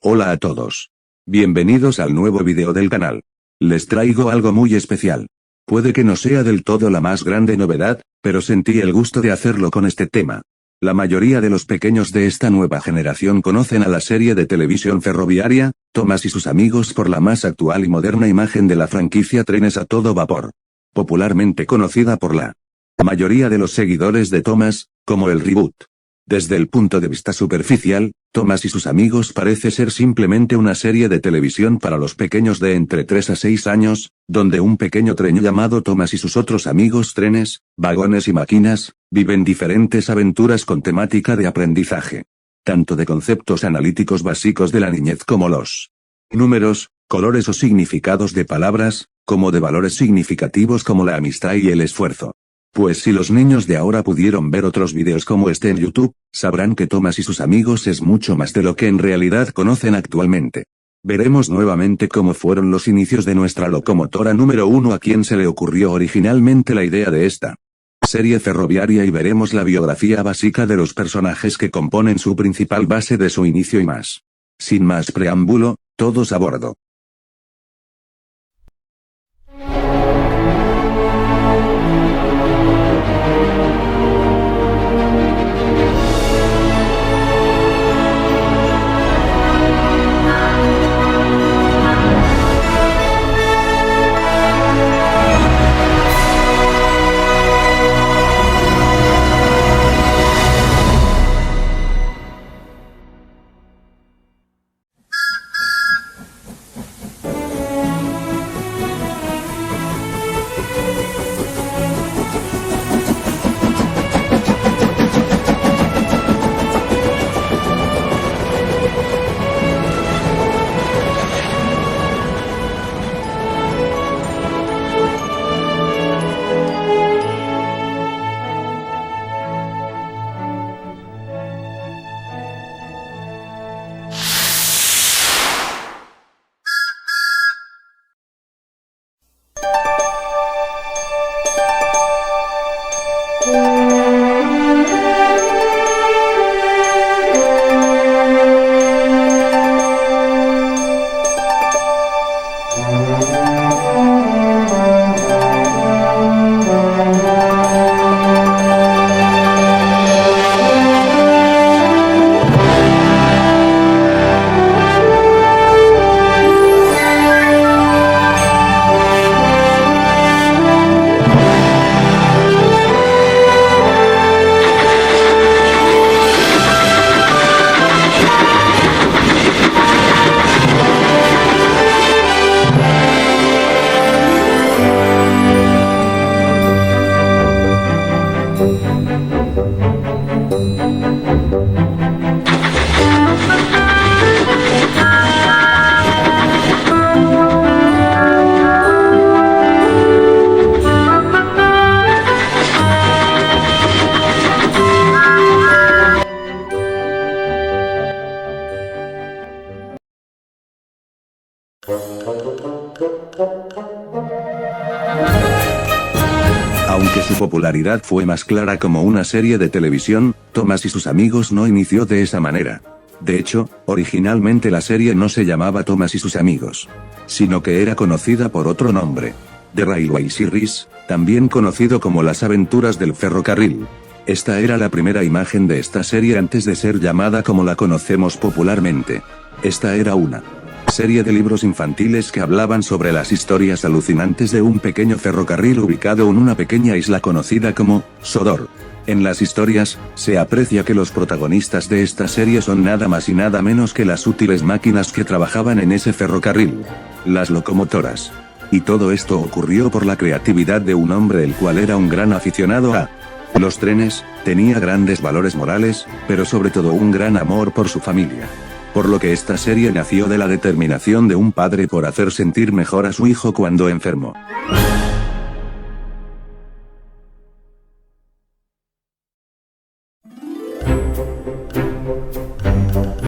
Hola a todos. Bienvenidos al nuevo video del canal. Les traigo algo muy especial. Puede que no sea del todo la más grande novedad, pero sentí el gusto de hacerlo con este tema. La mayoría de los pequeños de esta nueva generación conocen a la serie de televisión ferroviaria, Thomas y sus amigos, por la más actual y moderna imagen de la franquicia Trenes a todo vapor. Popularmente conocida por la mayoría de los seguidores de Thomas, como el reboot. Desde el punto de vista superficial, Thomas y sus amigos parece ser simplemente una serie de televisión para los pequeños de entre 3 a 6 años, donde un pequeño tren llamado Thomas y sus otros amigos trenes, vagones y máquinas, viven diferentes aventuras con temática de aprendizaje. Tanto de conceptos analíticos básicos de la niñez como los números, colores o significados de palabras, como de valores significativos como la amistad y el esfuerzo. Pues si los niños de ahora pudieron ver otros videos como este en YouTube, sabrán que Thomas y sus amigos es mucho más de lo que en realidad conocen actualmente. Veremos nuevamente cómo fueron los inicios de nuestra locomotora número 1, a quien se le ocurrió originalmente la idea de esta serie ferroviaria, y veremos la biografía básica de los personajes que componen su principal base de su inicio y más. Sin más preámbulo, todos a bordo. Aunque su popularidad fue más clara como una serie de televisión, Thomas y sus amigos no inició de esa manera. De hecho, originalmente la serie no se llamaba Thomas y sus amigos, sino que era conocida por otro nombre: The Railway Series, también conocido como Las aventuras del ferrocarril. Esta era la primera imagen de esta serie antes de ser llamada como la conocemos popularmente. Esta era una serie de libros infantiles que hablaban sobre las historias alucinantes de un pequeño ferrocarril ubicado en una pequeña isla conocida como Sodor. En las historias, se aprecia que los protagonistas de esta serie son nada más y nada menos que las útiles máquinas que trabajaban en ese ferrocarril: las locomotoras. Y todo esto ocurrió por la creatividad de un hombre el cual era un gran aficionado a los trenes, tenía grandes valores morales, pero sobre todo un gran amor por su familia. Por lo que esta serie nació de la determinación de un padre por hacer sentir mejor a su hijo cuando enfermó.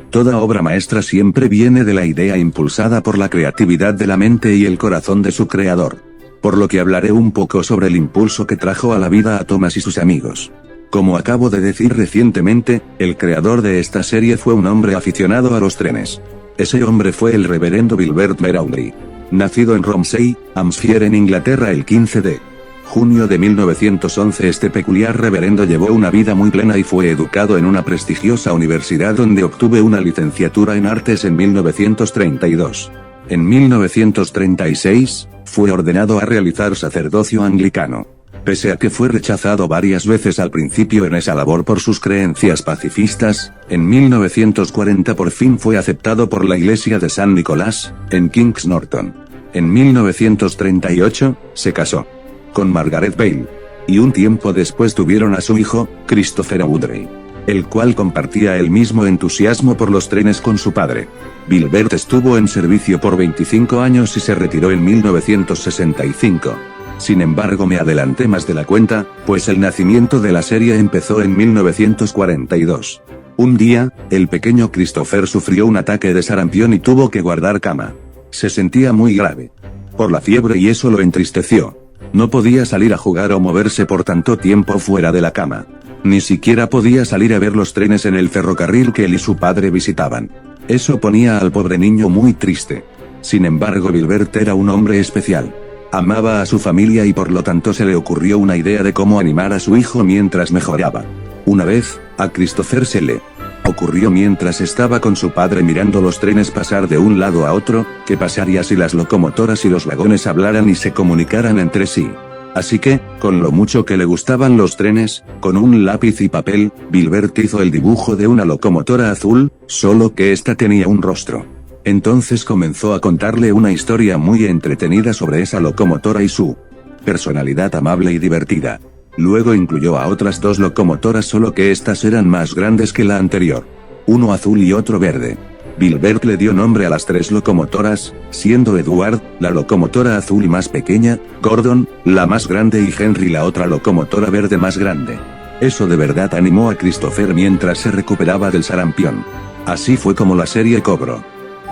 Toda obra maestra siempre viene de la idea impulsada por la creatividad de la mente y el corazón de su creador. Por lo que hablaré un poco sobre el impulso que trajo a la vida a Thomas y sus amigos. Como acabo de decir recientemente, el creador de esta serie fue un hombre aficionado a los trenes. Ese hombre fue el reverendo Gilbert Berowley. Nacido en Romsey, Hampshire en Inglaterra el 15 de junio de 1911, este peculiar reverendo llevó una vida muy plena y fue educado en una prestigiosa universidad donde obtuvo una licenciatura en artes en 1932. En 1936, fue ordenado a realizar sacerdocio anglicano. Pese a que fue rechazado varias veces al principio en esa labor por sus creencias pacifistas, en 1940 por fin fue aceptado por la iglesia de San Nicolás, en Kings Norton. En 1938, se casó con Margaret Bale. Y un tiempo después tuvieron a su hijo, Christopher Awdry, el cual compartía el mismo entusiasmo por los trenes con su padre. Gilbert estuvo en servicio por 25 años y se retiró en 1965. Sin embargo, me adelanté más de la cuenta, pues el nacimiento de la serie empezó en 1942. Un día, el pequeño Christopher sufrió un ataque de sarampión y tuvo que guardar cama. Se sentía muy grave por la fiebre y eso lo entristeció. No podía salir a jugar o moverse por tanto tiempo fuera de la cama. Ni siquiera podía salir a ver los trenes en el ferrocarril que él y su padre visitaban. Eso ponía al pobre niño muy triste. Sin embargo, Gilbert era un hombre especial. Amaba a su familia y por lo tanto se le ocurrió una idea de cómo animar a su hijo mientras mejoraba. Una vez, a Christopher se le ocurrió mientras estaba con su padre mirando los trenes pasar de un lado a otro, ¿qué pasaría si las locomotoras y los vagones hablaran y se comunicaran entre sí? Así que, con lo mucho que le gustaban los trenes, con un lápiz y papel, Gilbert hizo el dibujo de una locomotora azul, solo que ésta tenía un rostro. Entonces comenzó a contarle una historia muy entretenida sobre esa locomotora y su personalidad amable y divertida. Luego incluyó a otras dos locomotoras, solo que estas eran más grandes que la anterior. Uno azul y otro verde. Gilbert le dio nombre a las tres locomotoras, siendo Edward, la locomotora azul más pequeña, Gordon, la más grande y Henry la otra locomotora verde más grande. Eso de verdad animó a Christopher mientras se recuperaba del sarampión. Así fue como la serie cobró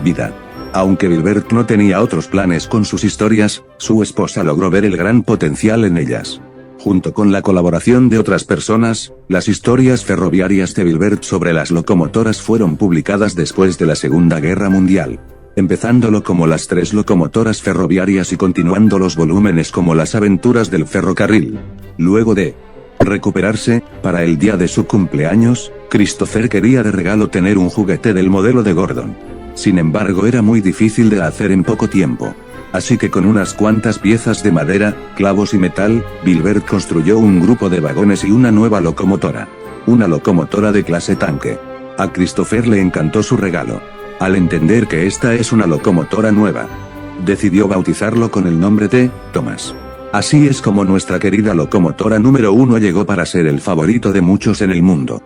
vida. Aunque Gilbert no tenía otros planes con sus historias, su esposa logró ver el gran potencial en ellas. Junto con la colaboración de otras personas, las historias ferroviarias de Gilbert sobre las locomotoras fueron publicadas después de la Segunda Guerra Mundial. Empezándolo como las tres locomotoras ferroviarias y continuando los volúmenes como las aventuras del ferrocarril. Luego de recuperarse, para el día de su cumpleaños, Christopher quería de regalo tener un juguete del modelo de Gordon. Sin embargo, era muy difícil de hacer en poco tiempo. Así que con unas cuantas piezas de madera, clavos y metal, Gilbert construyó un grupo de vagones y una nueva locomotora. Una locomotora de clase tanque. A Christopher le encantó su regalo. Al entender que esta es una locomotora nueva, decidió bautizarlo con el nombre de Thomas. Así es como nuestra querida locomotora número 1 llegó para ser el favorito de muchos en el mundo.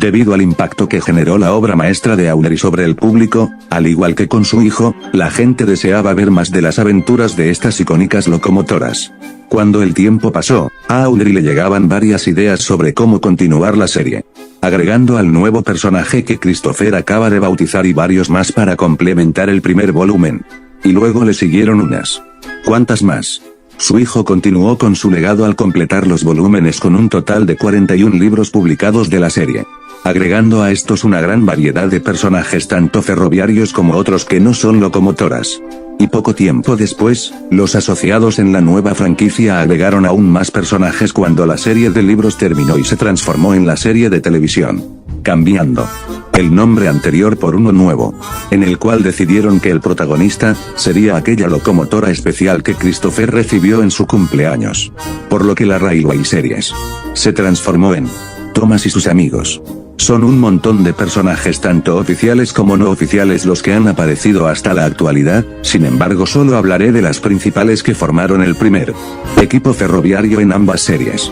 Debido al impacto que generó la obra maestra de Awdry sobre el público, al igual que con su hijo, la gente deseaba ver más de las aventuras de estas icónicas locomotoras. Cuando el tiempo pasó, a Awdry le llegaban varias ideas sobre cómo continuar la serie, agregando al nuevo personaje que Christopher acaba de bautizar y varios más para complementar el primer volumen. Y luego le siguieron unas cuantas más. Su hijo continuó con su legado al completar los volúmenes con un total de 41 libros publicados de la serie, agregando a estos una gran variedad de personajes tanto ferroviarios como otros que no son locomotoras. Y poco tiempo después, los asociados en la nueva franquicia agregaron aún más personajes cuando la serie de libros terminó y se transformó en la serie de televisión, cambiando el nombre anterior por uno nuevo, en el cual decidieron que el protagonista sería aquella locomotora especial que Christopher recibió en su cumpleaños. Por lo que la Railway Series se transformó en Thomas y sus amigos. Son un montón de personajes tanto oficiales como no oficiales los que han aparecido hasta la actualidad, sin embargo solo hablaré de las principales que formaron el primer equipo ferroviario en ambas series.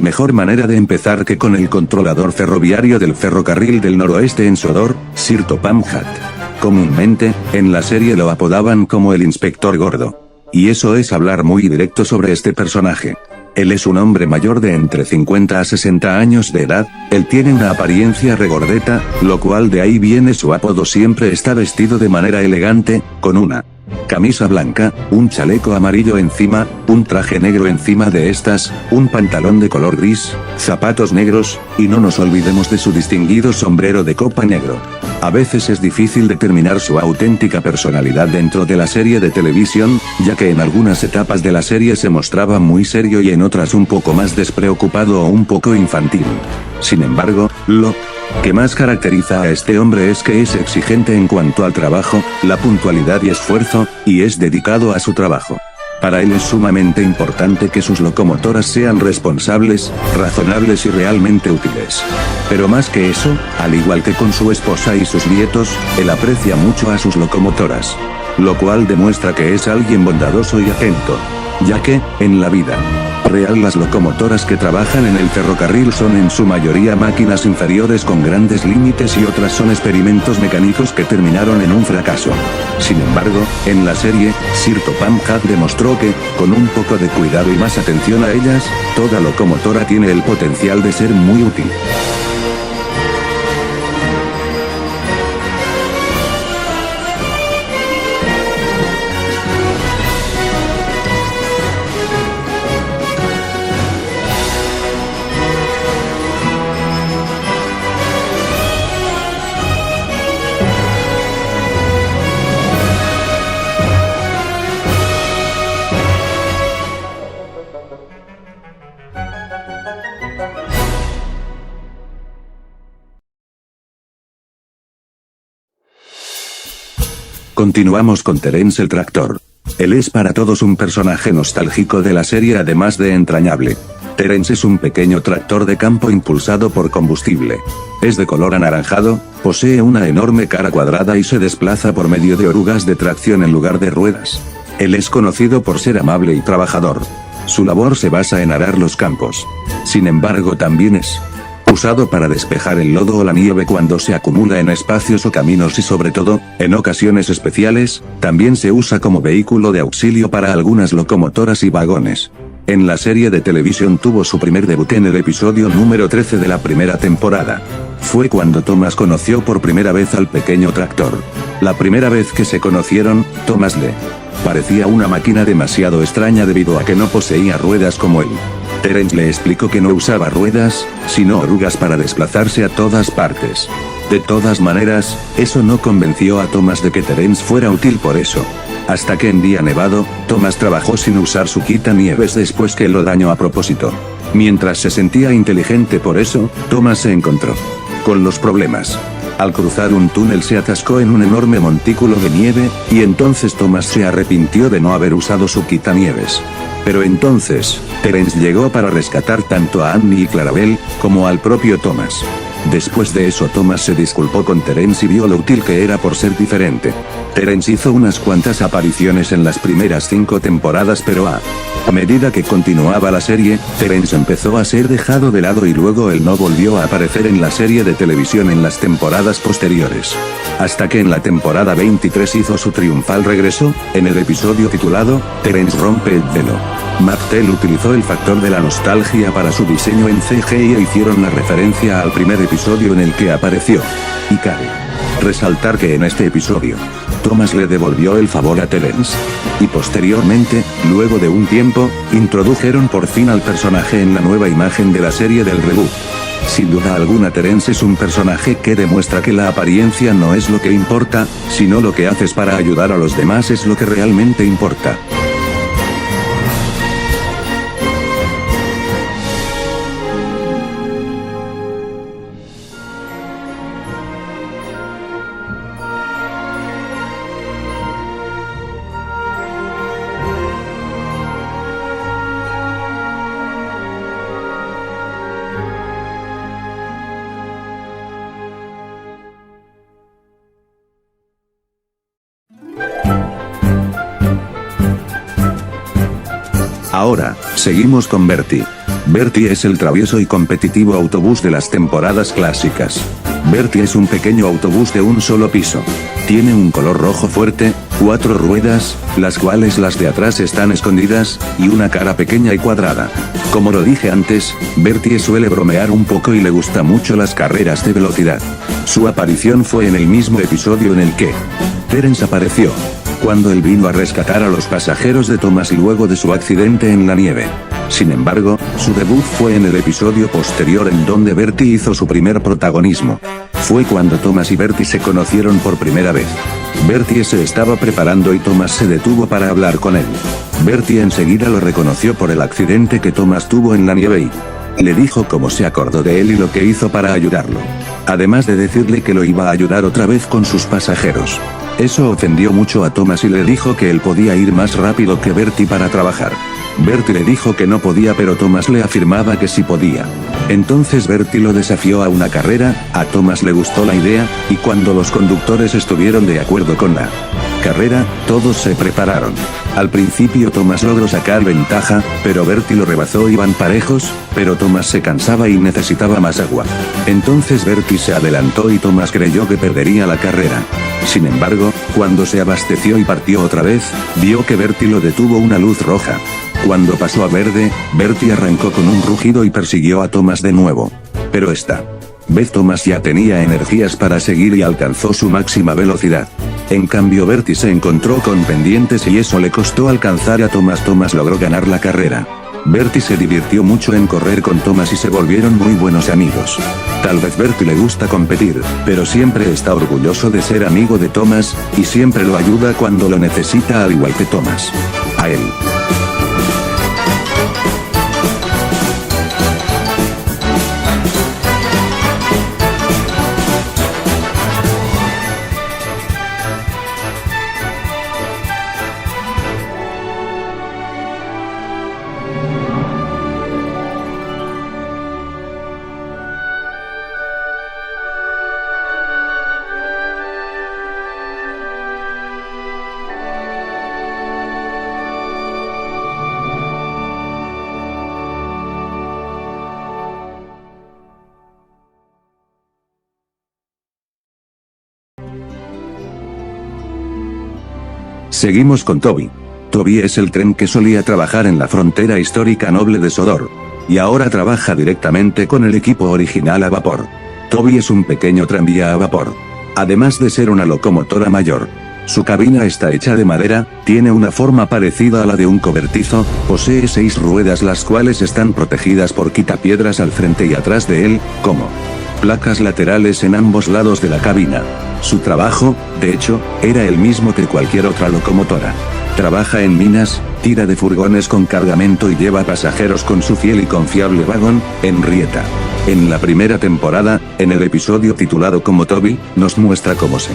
mejor manera de empezar que con el controlador ferroviario del ferrocarril del noroeste en Sodor, Sir Topham Hatt. Comúnmente, en la serie lo apodaban como el Inspector Gordo. Y eso es hablar muy directo sobre este personaje. Él es un hombre mayor de entre 50 a 60 años de edad, él tiene una apariencia regordeta, lo cual de ahí viene su apodo. Siempre está vestido de manera elegante, con una camisa blanca, un chaleco amarillo encima, un traje negro encima de estas, un pantalón de color gris, zapatos negros, y no nos olvidemos de su distinguido sombrero de copa negro. A veces es difícil determinar su auténtica personalidad dentro de la serie de televisión, ya que en algunas etapas de la serie se mostraba muy serio y en otras un poco más despreocupado o un poco infantil. Sin embargo, lo que más caracteriza a este hombre es que es exigente en cuanto al trabajo, la puntualidad y esfuerzo, y es dedicado a su trabajo. Para él es sumamente importante que sus locomotoras sean responsables, razonables y realmente útiles. Pero más que eso, al igual que con su esposa y sus nietos, él aprecia mucho a sus locomotoras. Lo cual demuestra que es alguien bondadoso y atento. Ya que, en la vida real, las locomotoras que trabajan en el ferrocarril son en su mayoría máquinas inferiores con grandes límites y otras son experimentos mecánicos que terminaron en un fracaso. Sin embargo, en la serie, Sir Topham Hatt demostró que, con un poco de cuidado y más atención a ellas, toda locomotora tiene el potencial de ser muy útil. Continuamos con Terence el Tractor. Él es para todos un personaje nostálgico de la serie además de entrañable. Terence es un pequeño tractor de campo impulsado por combustible. Es de color anaranjado, posee una enorme cara cuadrada y se desplaza por medio de orugas de tracción en lugar de ruedas. Él es conocido por ser amable y trabajador. Su labor se basa en arar los campos. Sin embargo, también es usado para despejar el lodo o la nieve cuando se acumula en espacios o caminos y sobre todo, en ocasiones especiales, también se usa como vehículo de auxilio para algunas locomotoras y vagones. En la serie de televisión tuvo su primer debut en el episodio número 13 de la primera temporada. Fue cuando Thomas conoció por primera vez al pequeño tractor. La primera vez que se conocieron, Thomas le parecía una máquina demasiado extraña debido a que no poseía ruedas como él. Terence le explicó que no usaba ruedas, sino orugas para desplazarse a todas partes. De todas maneras, eso no convenció a Thomas de que Terence fuera útil por eso. Hasta que en día nevado, Thomas trabajó sin usar su quitanieves después que lo dañó a propósito. Mientras se sentía inteligente por eso, Thomas se encontró con los problemas. Al cruzar un túnel se atascó en un enorme montículo de nieve, y entonces Thomas se arrepintió de no haber usado su quitanieves. Pero entonces, Terence llegó para rescatar tanto a Annie y Clarabel, como al propio Thomas. Después de eso Thomas se disculpó con Terence y vio lo útil que era por ser diferente. Terence hizo unas cuantas apariciones en las primeras 5 temporadas pero a medida que continuaba la serie, Terence empezó a ser dejado de lado y luego él no volvió a aparecer en la serie de televisión en las temporadas posteriores. Hasta que en la temporada 23 hizo su triunfal regreso, en el episodio titulado, Terence rompe el velo. Mattel utilizó el factor de la nostalgia para su diseño en CGI e hicieron la referencia al primer episodio en el que apareció. Y cabe resaltar que en este episodio, Thomas le devolvió el favor a Terence. Y posteriormente, luego de un tiempo, introdujeron por fin al personaje en la nueva imagen de la serie del reboot. Sin duda alguna Terence es un personaje que demuestra que la apariencia no es lo que importa, sino lo que haces para ayudar a los demás es lo que realmente importa. Ahora, seguimos con Bertie. Bertie es el travieso y competitivo autobús de las temporadas clásicas. Bertie es un pequeño autobús de un solo piso. Tiene un color rojo fuerte, 4 ruedas, las cuales las de atrás están escondidas, y una cara pequeña y cuadrada. Como lo dije antes, Bertie suele bromear un poco y le gusta mucho las carreras de velocidad. Su aparición fue en el mismo episodio en el que Terence apareció, cuando él vino a rescatar a los pasajeros de Thomas y luego de su accidente en la nieve. Sin embargo, su debut fue en el episodio posterior en donde Bertie hizo su primer protagonismo. Fue cuando Thomas y Bertie se conocieron por primera vez. Bertie se estaba preparando y Thomas se detuvo para hablar con él. Bertie enseguida lo reconoció por el accidente que Thomas tuvo en la nieve y le dijo cómo se acordó de él y lo que hizo para ayudarlo. Además de decirle que lo iba a ayudar otra vez con sus pasajeros. Eso ofendió mucho a Thomas y le dijo que él podía ir más rápido que Bertie para trabajar. Bertie le dijo que no podía, pero Thomas le afirmaba que sí podía. Entonces Bertie lo desafió a una carrera, a Thomas le gustó la idea, y cuando los conductores estuvieron de acuerdo con la carrera, todos se prepararon. Al principio Thomas logró sacar ventaja, pero Bertie lo rebasó. Iban parejos, pero Thomas se cansaba y necesitaba más agua. Entonces Bertie se adelantó y Thomas creyó que perdería la carrera. Sin embargo, cuando se abasteció y partió otra vez, vio que Bertie lo detuvo una luz roja. Cuando pasó a verde, Bertie arrancó con un rugido y persiguió a Thomas de nuevo. Pero esta vez Thomas ya tenía energías para seguir y alcanzó su máxima velocidad. En cambio Bertie se encontró con pendientes y eso le costó alcanzar a Thomas. Thomas logró ganar la carrera. Bertie se divirtió mucho en correr con Thomas y se volvieron muy buenos amigos. Tal vez Bertie le gusta competir, pero siempre está orgulloso de ser amigo de Thomas, y siempre lo ayuda cuando lo necesita, al igual que Thomas a él. Seguimos con Toby. Toby es el tren que solía trabajar en la frontera histórica noble de Sodor. Y ahora trabaja directamente con el equipo original a vapor. Toby es un pequeño tranvía a vapor. Además de ser una locomotora mayor. Su cabina está hecha de madera, tiene una forma parecida a la de un cobertizo, posee 6 ruedas las cuales están protegidas por quitapiedras al frente y atrás de él, como placas laterales en ambos lados de la cabina. Su trabajo, de hecho, era el mismo que cualquier otra locomotora. Trabaja en minas, tira de furgones con cargamento y lleva pasajeros con su fiel y confiable vagón, Henrietta. En la primera temporada, en el episodio titulado como Toby, nos muestra cómo se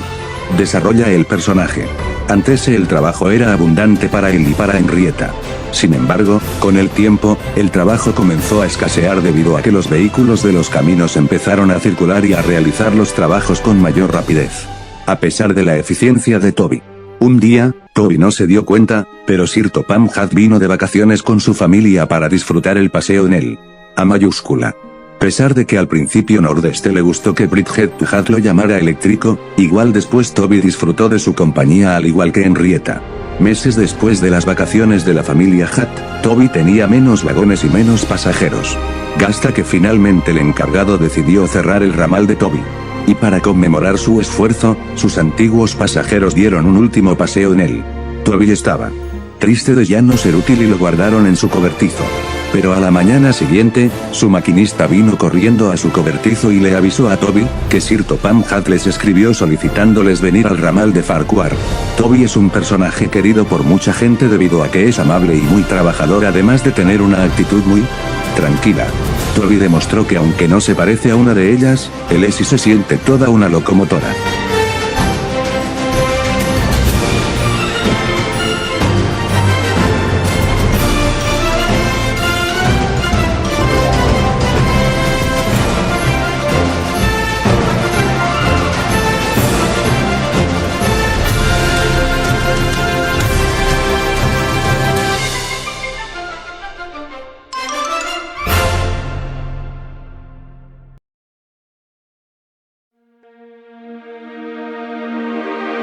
desarrolla el personaje. Antes el trabajo era abundante para él y para Henrietta. Sin embargo, con el tiempo, el trabajo comenzó a escasear debido a que los vehículos de los caminos empezaron a circular y a realizar los trabajos con mayor rapidez. A pesar de la eficiencia de Toby. Un día, Toby no se dio cuenta, pero Sir Topham Hatt vino de vacaciones con su familia para disfrutar el paseo en él. A mayúscula. A pesar de que al principio Nordeste le gustó que Bridget Hatt lo llamara eléctrico, igual después Toby disfrutó de su compañía al igual que Henrietta. Meses después de las vacaciones de la familia Hatt, Toby tenía menos vagones y menos pasajeros. Hasta que finalmente el encargado decidió cerrar el ramal de Toby. Y para conmemorar su esfuerzo, sus antiguos pasajeros dieron un último paseo en él. Toby estaba triste de ya no ser útil y lo guardaron en su cobertizo. Pero a la mañana siguiente, su maquinista vino corriendo a su cobertizo y le avisó a Toby, que Sir Topham Hatt les escribió solicitándoles venir al ramal de Farquhar. Toby es un personaje querido por mucha gente debido a que es amable y muy trabajador, además de tener una actitud muy tranquila. Toby demostró que aunque no se parece a una de ellas, él es y se siente toda una locomotora.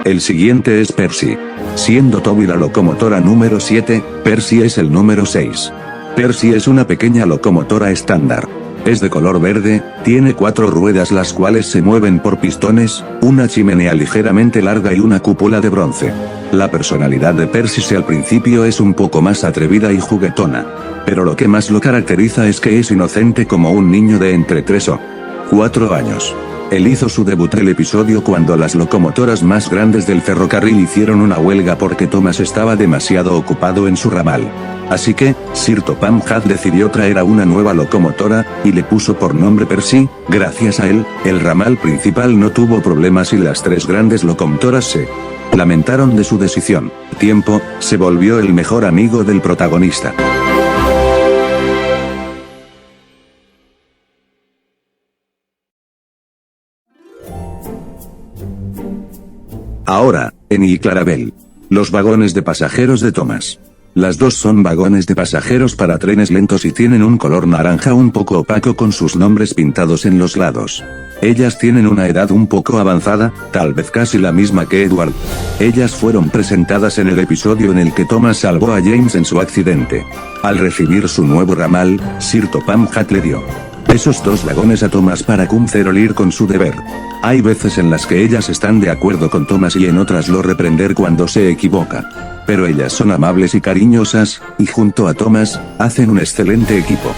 El siguiente es Percy. Siendo Toby la locomotora número 7, Percy es el número 6. Percy es una pequeña locomotora estándar. Es de color verde, tiene 4 ruedas las cuales se mueven por pistones, una chimenea ligeramente larga y una cúpula de bronce. La personalidad de Percy al principio es un poco más atrevida y juguetona. Pero lo que más lo caracteriza es que es inocente como un niño de entre 3 o 4 años. Él hizo su debut en el episodio cuando las locomotoras más grandes del ferrocarril hicieron una huelga porque Thomas estaba demasiado ocupado en su ramal. Así que, Sir Topham Hatt decidió traer a una nueva locomotora, y le puso por nombre Percy. Gracias a él, el ramal principal no tuvo problemas y las 3 grandes locomotoras se lamentaron de su decisión. Tiempo, se volvió el mejor amigo del protagonista. Ahora, Annie y Clarabel. Los vagones de pasajeros de Thomas. Las dos son vagones de pasajeros para trenes lentos y tienen un color naranja un poco opaco con sus nombres pintados en los lados. Ellas tienen una edad un poco avanzada, tal vez casi la misma que Edward. Ellas fueron presentadas en el episodio en el que Thomas salvó a James en su accidente. Al recibir su nuevo ramal, Sir Topham Hatt le dio esos 2 vagones a Thomas para cumplir con su deber. Hay veces en las que ellas están de acuerdo con Thomas y en otras lo reprender cuando se equivoca. Pero ellas son amables y cariñosas, y junto a Thomas, hacen un excelente equipo.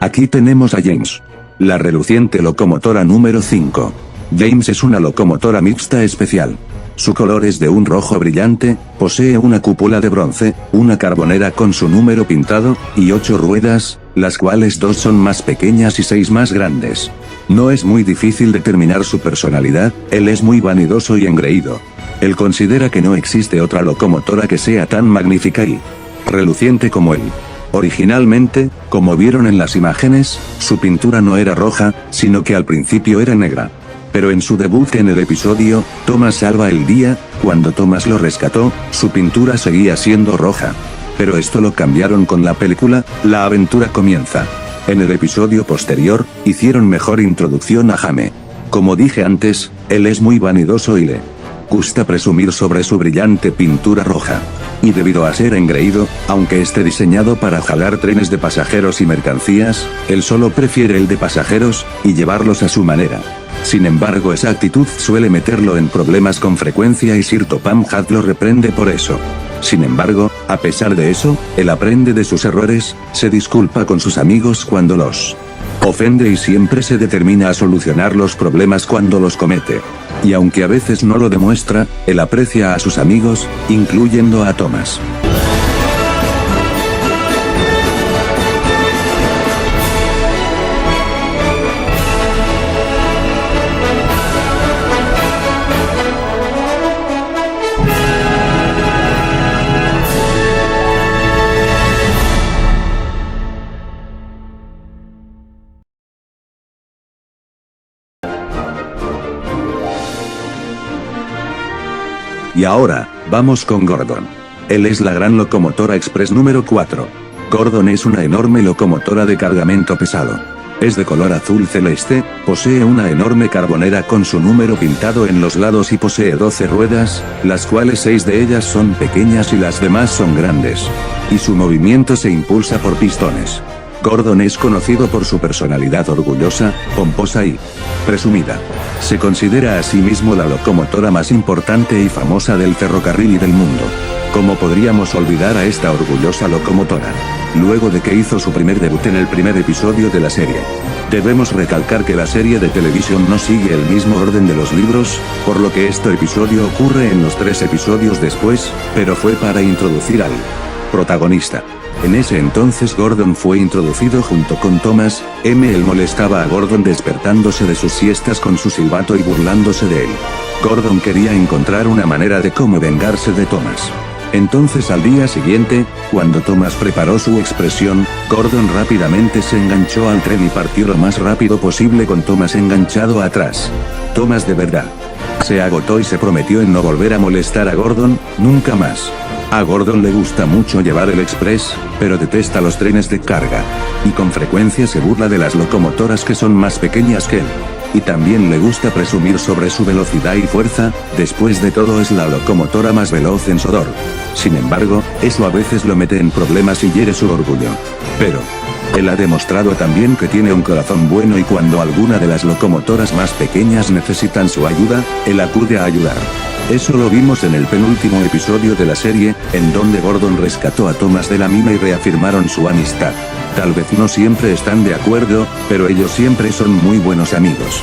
Aquí tenemos a James. La reluciente locomotora número 5. James es una locomotora mixta especial. Su color es de un rojo brillante, posee una cúpula de bronce, una carbonera con su número pintado, y 8 ruedas, las cuales 2 son más pequeñas y 6 más grandes. No es muy difícil determinar su personalidad, él es muy vanidoso y engreído. Él considera que no existe otra locomotora que sea tan magnífica y reluciente como él. Originalmente, como vieron en las imágenes, su pintura no era roja, sino que al principio era negra. Pero en su debut en el episodio, Thomas salva el día, cuando Thomas lo rescató, su pintura seguía siendo roja. Pero esto lo cambiaron con la película, La aventura comienza. En el episodio posterior, hicieron mejor introducción a Jame. Como dije antes, él es muy vanidoso y le gusta presumir sobre su brillante pintura roja. Y debido a ser engreído, aunque esté diseñado para jalar trenes de pasajeros y mercancías, él solo prefiere el de pasajeros, y llevarlos a su manera. Sin embargo, esa actitud suele meterlo en problemas con frecuencia y Sir Topham Hatt lo reprende por eso. Sin embargo, a pesar de eso, él aprende de sus errores, se disculpa con sus amigos cuando los ofende y siempre se determina a solucionar los problemas cuando los comete. Y aunque a veces no lo demuestra, él aprecia a sus amigos, incluyendo a Thomas. Y ahora, vamos con Gordon. Él es la gran locomotora express número 4. Gordon es una enorme locomotora de cargamento pesado. Es de color azul celeste, posee una enorme carbonera con su número pintado en los lados y posee 12 ruedas, las cuales 6 de ellas son pequeñas y las demás son grandes. Y su movimiento se impulsa por pistones. Gordon es conocido por su personalidad orgullosa, pomposa y presumida. Se considera a sí mismo la locomotora más importante y famosa del ferrocarril y del mundo. ¿Cómo podríamos olvidar a esta orgullosa locomotora? Luego de que hizo su primer debut en el primer episodio de la serie. Debemos recalcar que la serie de televisión no sigue el mismo orden de los libros, por lo que este episodio ocurre en los 3 episodios después, pero fue para introducir al protagonista. En ese entonces Gordon fue introducido junto con Thomas. Él molestaba a Gordon despertándose de sus siestas con su silbato y burlándose de él. Gordon quería encontrar una manera de cómo vengarse de Thomas. Entonces al día siguiente, cuando Thomas preparó su expresión, Gordon rápidamente se enganchó al tren y partió lo más rápido posible con Thomas enganchado atrás. Thomas de verdad se agotó y se prometió en no volver a molestar a Gordon, nunca más. A Gordon le gusta mucho llevar el express, pero detesta los trenes de carga. Y con frecuencia se burla de las locomotoras que son más pequeñas que él. Y también le gusta presumir sobre su velocidad y fuerza, después de todo es la locomotora más veloz en Sodor. Sin embargo, eso a veces lo mete en problemas y hiere su orgullo. Pero él ha demostrado también que tiene un corazón bueno y cuando alguna de las locomotoras más pequeñas necesitan su ayuda, él acude a ayudar. Eso lo vimos en el penúltimo episodio de la serie, en donde Gordon rescató a Thomas de la mina y reafirmaron su amistad. Tal vez no siempre están de acuerdo, pero ellos siempre son muy buenos amigos.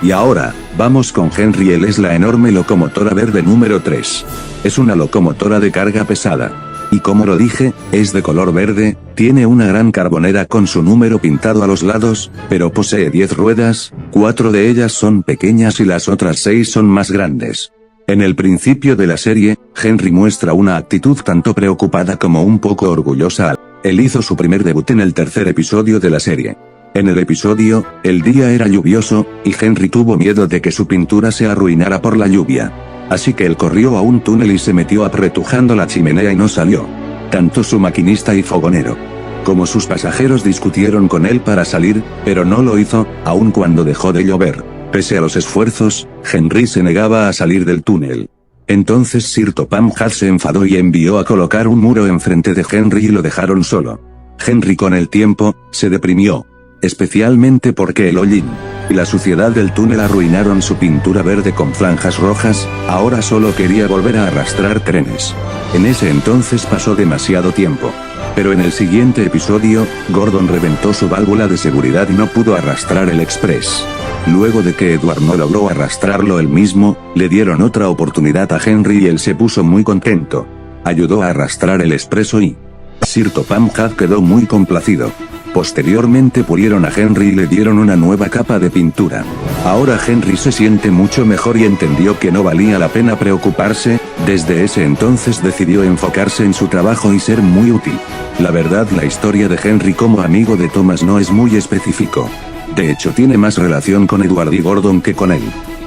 Y ahora, vamos con Henry. Él es la enorme locomotora verde número 3. Es una locomotora de carga pesada. Y como lo dije, es de color verde, tiene una gran carbonera con su número pintado a los lados, pero posee 10 ruedas, 4 de ellas son pequeñas y las otras 6 son más grandes. En el principio de la serie, Henry muestra una actitud tanto preocupada como un poco orgullosa. Él hizo su primer debut en el tercer episodio de la serie. En el episodio, el día era lluvioso, y Henry tuvo miedo de que su pintura se arruinara por la lluvia. Así que él corrió a un túnel y se metió apretujando la chimenea y no salió. Tanto su maquinista y fogonero como sus pasajeros discutieron con él para salir, pero no lo hizo, aun cuando dejó de llover. Pese a los esfuerzos, Henry se negaba a salir del túnel. Entonces Sir Topham Hatt se enfadó y envió a colocar un muro enfrente de Henry y lo dejaron solo. Henry con el tiempo, se deprimió. Especialmente porque el hollín y la suciedad del túnel arruinaron su pintura verde con franjas rojas, ahora solo quería volver a arrastrar trenes. En ese entonces pasó demasiado tiempo. Pero en el siguiente episodio, Gordon reventó su válvula de seguridad y no pudo arrastrar el express. Luego de que Edward no logró arrastrarlo él mismo, le dieron otra oportunidad a Henry y él se puso muy contento. Ayudó a arrastrar el expreso y Sir Topham Hatt quedó muy complacido. Posteriormente pulieron a Henry y le dieron una nueva capa de pintura. Ahora Henry se siente mucho mejor y entendió que no valía la pena preocuparse, desde ese entonces decidió enfocarse en su trabajo y ser muy útil. La verdad, la historia de Henry como amigo de Thomas no es muy específico. De hecho tiene más relación con Edward y Gordon que con él.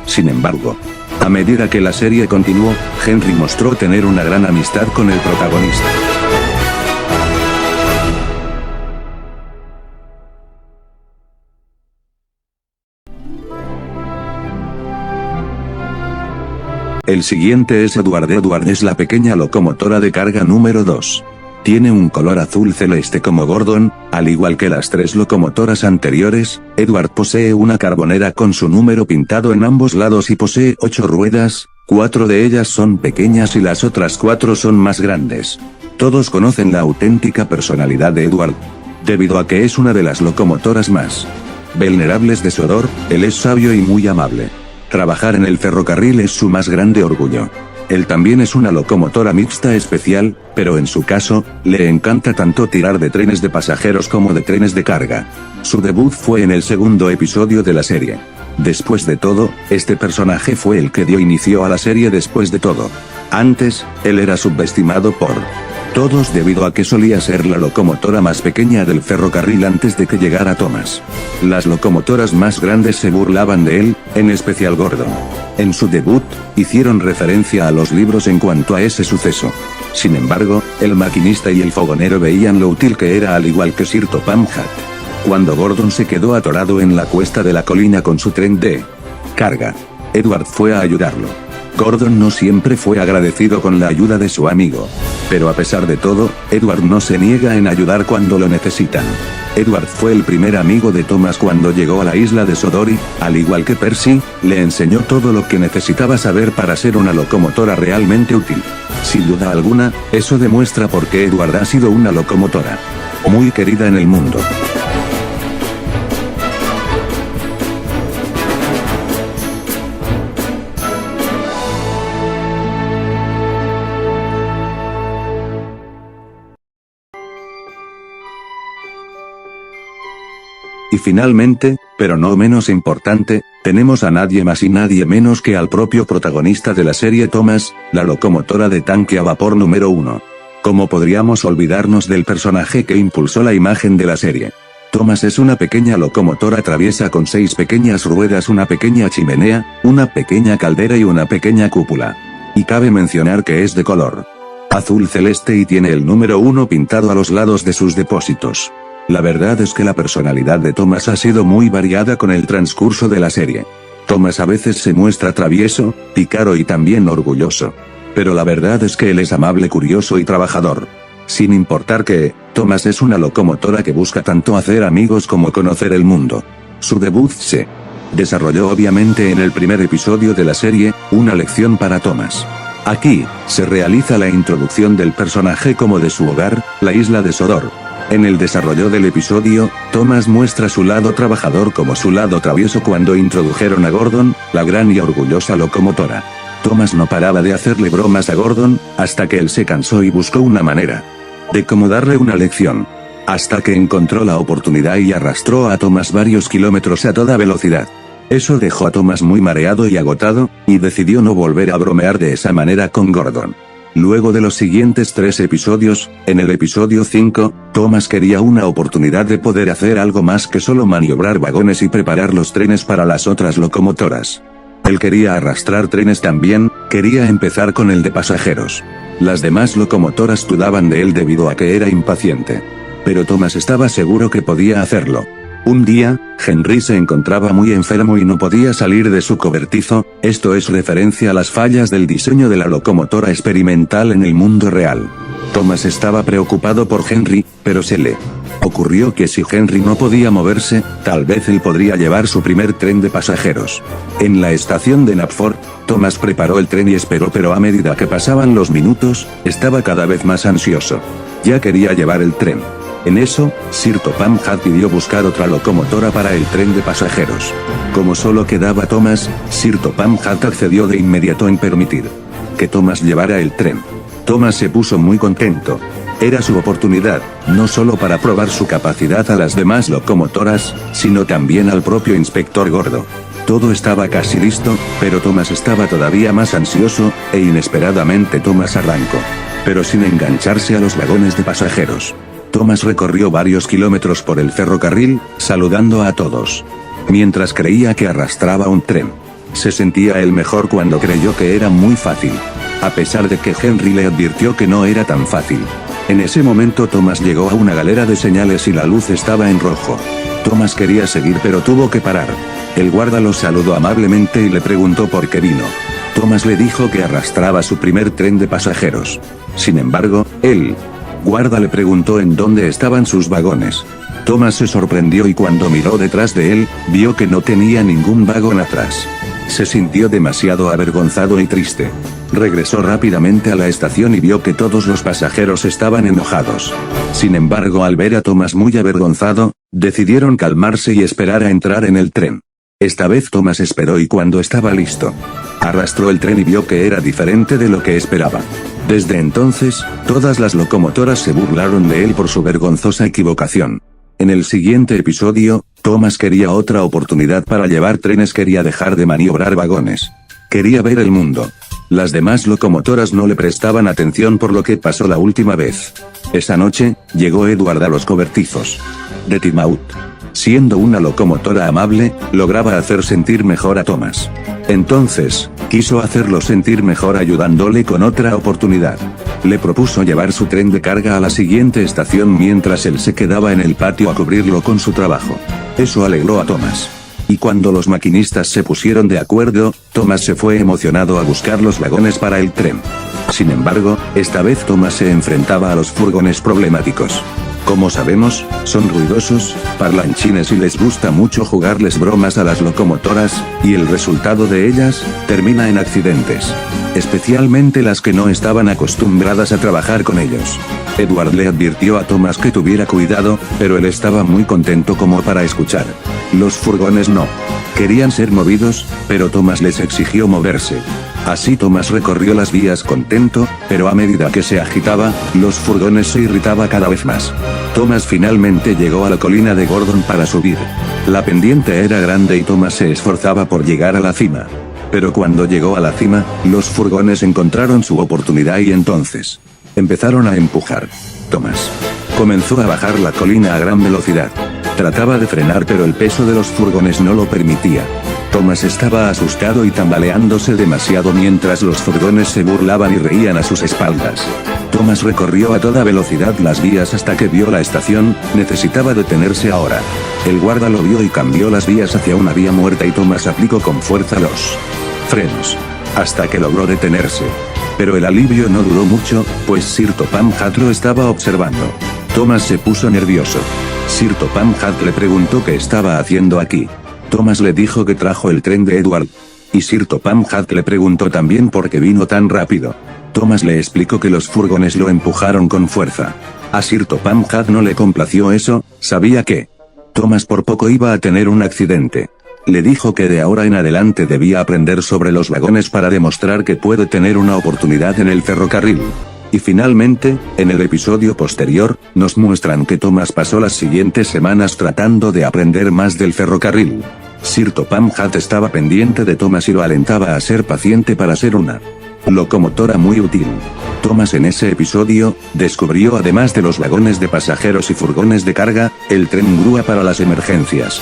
Sin embargo, a medida que la serie continuó, Henry mostró tener una gran amistad con el protagonista. El siguiente es Edward. Edward es la pequeña locomotora de carga número 2. Tiene un color azul celeste como Gordon, al igual que las 3 locomotoras anteriores. Edward posee una carbonera con su número pintado en ambos lados y posee 8 ruedas, 4 de ellas son pequeñas y las otras 4 son más grandes. Todos conocen la auténtica personalidad de Edward. Debido a que es una de las locomotoras más venerables de Sodor, él es sabio y muy amable. Trabajar en el ferrocarril es su más grande orgullo. Él también es una locomotora mixta especial, pero en su caso, le encanta tanto tirar de trenes de pasajeros como de trenes de carga. Su debut fue en el segundo episodio de la serie. Después de todo, este personaje fue el que dio inicio a la serie. Después de todo, antes, él era subestimado por todos debido a que solía ser la locomotora más pequeña del ferrocarril antes de que llegara Thomas. Las locomotoras más grandes se burlaban de él, en especial Gordon. En su debut, hicieron referencia a los libros en cuanto a ese suceso. Sin embargo, el maquinista y el fogonero veían lo útil que era, al igual que Sir Topham Hatt. Cuando Gordon se quedó atorado en la cuesta de la colina con su tren de carga, Edward fue a ayudarlo. Gordon no siempre fue agradecido con la ayuda de su amigo. Pero a pesar de todo, Edward no se niega en ayudar cuando lo necesitan. Edward fue el primer amigo de Thomas cuando llegó a la isla de Sodor y, al igual que Percy, le enseñó todo lo que necesitaba saber para ser una locomotora realmente útil. Sin duda alguna, eso demuestra por qué Edward ha sido una locomotora muy querida en el mundo. Y finalmente, pero no menos importante, tenemos a nadie más y nadie menos que al propio protagonista de la serie Thomas, la locomotora de tanque a vapor número 1. ¿Cómo podríamos olvidarnos del personaje que impulsó la imagen de la serie? Thomas es una pequeña locomotora traviesa con 6 pequeñas ruedas, una pequeña chimenea, una pequeña caldera y una pequeña cúpula. Y cabe mencionar que es de color azul celeste y tiene el número 1 pintado a los lados de sus depósitos. La verdad es que la personalidad de Thomas ha sido muy variada con el transcurso de la serie. Thomas a veces se muestra travieso, pícaro y también orgulloso. Pero la verdad es que él es amable, curioso y trabajador. Sin importar que, Thomas es una locomotora que busca tanto hacer amigos como conocer el mundo. Su debut se desarrolló obviamente en el primer episodio de la serie, Una lección para Thomas. Aquí, se realiza la introducción del personaje como de su hogar, la isla de Sodor. En el desarrollo del episodio, Thomas muestra su lado trabajador como su lado travieso cuando introdujeron a Gordon, la gran y orgullosa locomotora. Thomas no paraba de hacerle bromas a Gordon, hasta que él se cansó y buscó una manera de cómo darle una lección. Hasta que encontró la oportunidad y arrastró a Thomas varios kilómetros a toda velocidad. Eso dejó a Thomas muy mareado y agotado, y decidió no volver a bromear de esa manera con Gordon. Luego de los siguientes 3 episodios, en el episodio 5, Thomas quería una oportunidad de poder hacer algo más que solo maniobrar vagones y preparar los trenes para las otras locomotoras. Él quería arrastrar trenes también, quería empezar con el de pasajeros. Las demás locomotoras dudaban de él debido a que era impaciente. Pero Thomas estaba seguro que podía hacerlo. Un día, Henry se encontraba muy enfermo y no podía salir de su cobertizo, esto es referencia a las fallas del diseño de la locomotora experimental en el mundo real. Thomas estaba preocupado por Henry, pero se le ocurrió que si Henry no podía moverse, tal vez él podría llevar su primer tren de pasajeros. En la estación de Knapford, Thomas preparó el tren y esperó, pero a medida que pasaban los minutos, estaba cada vez más ansioso. Ya quería llevar el tren. En eso, Sir Topham Hatt pidió buscar otra locomotora para el tren de pasajeros. Como solo quedaba Thomas, Sir Topham Hatt accedió de inmediato en permitir que Thomas llevara el tren. Thomas se puso muy contento. Era su oportunidad, no solo para probar su capacidad a las demás locomotoras, sino también al propio inspector Gordo. Todo estaba casi listo, pero Thomas estaba todavía más ansioso, e inesperadamente Thomas arrancó. Pero sin engancharse a los vagones de pasajeros. Thomas recorrió varios kilómetros por el ferrocarril, saludando a todos. Mientras creía que arrastraba un tren. Se sentía el mejor cuando creyó que era muy fácil. A pesar de que Henry le advirtió que no era tan fácil. En ese momento Thomas llegó a una galera de señales y la luz estaba en rojo. Thomas quería seguir pero tuvo que parar. El guarda lo saludó amablemente y le preguntó por qué vino. Thomas le dijo que arrastraba su primer tren de pasajeros. Sin embargo, el guarda le preguntó en dónde estaban sus vagones. Thomas se sorprendió y cuando miró detrás de él, vio que no tenía ningún vagón atrás. Se sintió demasiado avergonzado y triste. Regresó rápidamente a la estación y vio que todos los pasajeros estaban enojados. Sin embargo, al ver a Thomas muy avergonzado, decidieron calmarse y esperar a entrar en el tren. Esta vez Thomas esperó y cuando estaba listo, arrastró el tren y vio que era diferente de lo que esperaba. Desde entonces, todas las locomotoras se burlaron de él por su vergonzosa equivocación. En el siguiente episodio, Thomas quería otra oportunidad para llevar trenes, quería dejar de maniobrar vagones. Quería ver el mundo. Las demás locomotoras no le prestaban atención por lo que pasó la última vez. Esa noche, llegó Edward a los cobertizos de Timout. Siendo una locomotora amable, lograba hacer sentir mejor a Thomas. Entonces, quiso hacerlo sentir mejor ayudándole con otra oportunidad. Le propuso llevar su tren de carga a la siguiente estación mientras él se quedaba en el patio a cubrirlo con su trabajo. Eso alegró a Thomas. Y cuando los maquinistas se pusieron de acuerdo, Thomas se fue emocionado a buscar los vagones para el tren. Sin embargo, esta vez Thomas se enfrentaba a los furgones problemáticos. Como sabemos, son ruidosos, parlanchines y les gusta mucho jugarles bromas a las locomotoras, y el resultado de ellas, termina en accidentes. Especialmente las que no estaban acostumbradas a trabajar con ellos. Edward le advirtió a Thomas que tuviera cuidado, pero él estaba muy contento como para escuchar. Los furgones no querían ser movidos, pero Thomas les exigió moverse. Así Thomas recorrió las vías contento, pero a medida que se agitaba, los furgones se irritaba cada vez más. Thomas finalmente llegó a la colina de Gordon para subir. La pendiente era grande y Thomas se esforzaba por llegar a la cima. Pero cuando llegó a la cima, los furgones encontraron su oportunidad y entonces empezaron a empujar. Thomas comenzó a bajar la colina a gran velocidad. Trataba de frenar pero el peso de los furgones no lo permitía. Thomas estaba asustado y tambaleándose demasiado mientras los furgones se burlaban y reían a sus espaldas. Thomas recorrió a toda velocidad las vías hasta que vio la estación, necesitaba detenerse ahora. El guarda lo vio y cambió las vías hacia una vía muerta y Thomas aplicó con fuerza los frenos, hasta que logró detenerse. Pero el alivio no duró mucho, pues Sir Topham Hatt lo estaba observando. Thomas se puso nervioso. Sir Topham Hatt le preguntó qué estaba haciendo aquí. Thomas le dijo que trajo el tren de Edward. Y Sir Topham Hatt le preguntó también por qué vino tan rápido. Thomas le explicó que los furgones lo empujaron con fuerza. A Sir Topham Hatt no le complació eso, sabía que Thomas por poco iba a tener un accidente. Le dijo que de ahora en adelante debía aprender sobre los vagones para demostrar que puede tener una oportunidad en el ferrocarril. Y finalmente, en el episodio posterior, nos muestran que Thomas pasó las siguientes semanas tratando de aprender más del ferrocarril. Sir Topham Hatt estaba pendiente de Thomas y lo alentaba a ser paciente para ser una locomotora muy útil. Thomas en ese episodio, descubrió además de los vagones de pasajeros y furgones de carga, el tren grúa para las emergencias.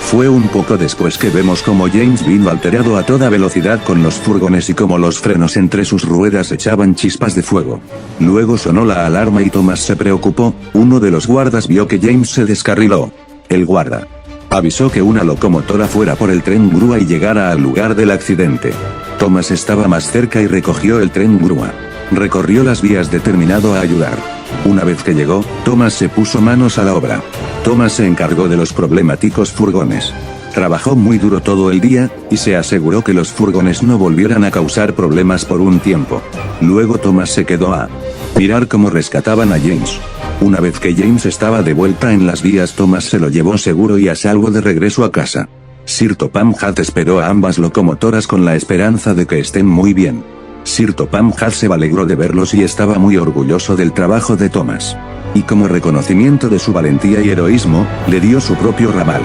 Fue un poco después que vemos como James vino alterado a toda velocidad con los furgones y como los frenos entre sus ruedas echaban chispas de fuego. Luego sonó la alarma y Thomas se preocupó, uno de los guardas vio que James se descarriló. El guarda avisó que una locomotora fuera por el tren grúa y llegara al lugar del accidente. Thomas estaba más cerca y recogió el tren grúa. Recorrió las vías determinado a ayudar. Una vez que llegó, Thomas se puso manos a la obra. Thomas se encargó de los problemáticos furgones. Trabajó muy duro todo el día, y se aseguró que los furgones no volvieran a causar problemas por un tiempo. Luego Thomas se quedó a mirar cómo rescataban a James. Una vez que James estaba de vuelta en las vías, Thomas se lo llevó seguro y a salvo de regreso a casa. Sir Topham Hatt esperó a ambas locomotoras con la esperanza de que estén muy bien. Sir Topham Hatt se alegró de verlos y estaba muy orgulloso del trabajo de Thomas. Y como reconocimiento de su valentía y heroísmo, le dio su propio ramal.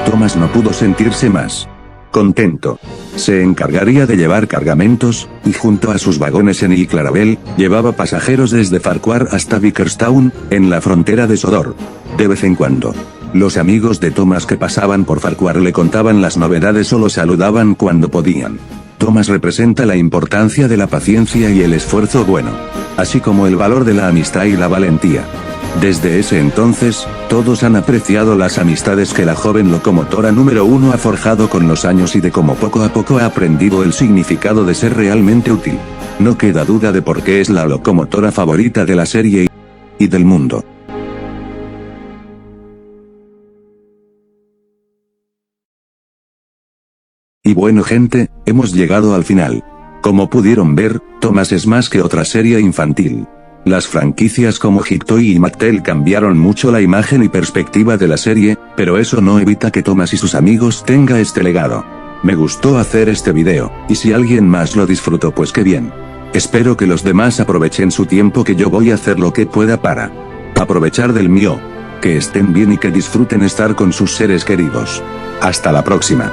Thomas no pudo sentirse más contento. Se encargaría de llevar cargamentos, y junto a sus vagones en Clarabel, llevaba pasajeros desde Farquhar hasta Vickerstown, en la frontera de Sodor. De vez en cuando, los amigos de Thomas que pasaban por Farquhar le contaban las novedades o lo saludaban cuando podían. Thomas representa la importancia de la paciencia y el esfuerzo bueno, así como el valor de la amistad y la valentía. Desde ese entonces, todos han apreciado las amistades que la joven locomotora número 1 ha forjado con los años y de cómo poco a poco ha aprendido el significado de ser realmente útil. No queda duda de por qué es la locomotora favorita de la serie y del mundo. Y bueno gente, hemos llegado al final. Como pudieron ver, Thomas es más que otra serie infantil. Las franquicias como Hit Toy y Mattel cambiaron mucho la imagen y perspectiva de la serie, pero eso no evita que Thomas y sus amigos tenga este legado. Me gustó hacer este video, y si alguien más lo disfrutó pues qué bien. Espero que los demás aprovechen su tiempo, que yo voy a hacer lo que pueda para aprovechar del mío. Que estén bien y que disfruten estar con sus seres queridos. Hasta la próxima.